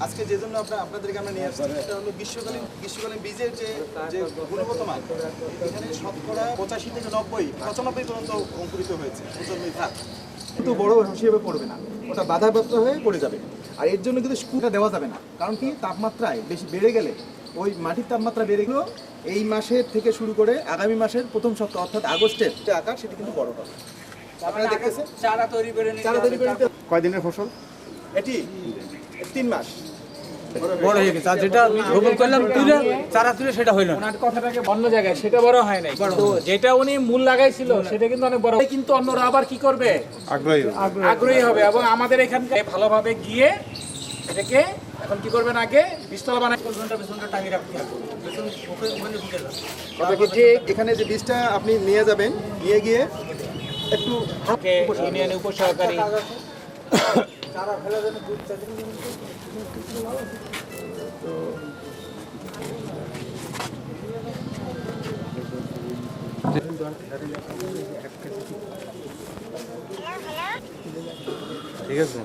আজকে যে জন্য আপনাদেরকে আমরা নিয়ে আসছি সেটা হলো গ্রীষ্মকালীন বীজের যে গুণগত মান, এখানে শতকরা 85 থেকে 90 95 পর্যন্ত অঙ্কুরিত হয়েছে প্রজন্মের ধাপ, কিন্তু বড় হিসেবে পড়বে না, ওটা বাধাপ্রাপ্ত হয়ে পড়ে যাবে। আর এর জন্য কিন্তু স্কুলটা দেওয়া যাবে না, কারণ কি তাপমাত্রায় বেশি বেড়ে গেলে ওই মাটির তাপমাত্রা বেড়ে গেলেও এই মাসের থেকে শুরু করে আগামী মাসের প্রথম সপ্তাহ অর্থাৎ আগস্টের যে আকার সেটা কিন্তু বড় হবে। আপনারা দেখতেছেন চারা তৈরি করে নিতে কয়দিনের ফসল এটি 3 মাস বড় হয়ে গেছে। আর যেটা রোপণ করলাম চারা তুলে সেটা হইল না। ওনার কথাটাকে অন্য জায়গায় সেটা বড় হয় নাই, তো যেটা উনি মূল লাগাইছিল সেটা কিন্তু অনেক বড়, কিন্তু অন্যরা আবার কি করবে, আগ্রহী হবে এবং আমাদের এখানকার ভালোভাবে গিয়ে এটাকে এখন কি করবেন, আগে বীজতলা বানাই পেছনটা টাঙিয়ে রাখতে হবে, ওখানে ঢুকে যাবে। কথা কি ঠিক? এখানে যে বীজটা আপনি নিয়ে যাবেন, নিয়ে গিয়ে একটু ইউনিয়নের উপসহকারী ঠিক আছে।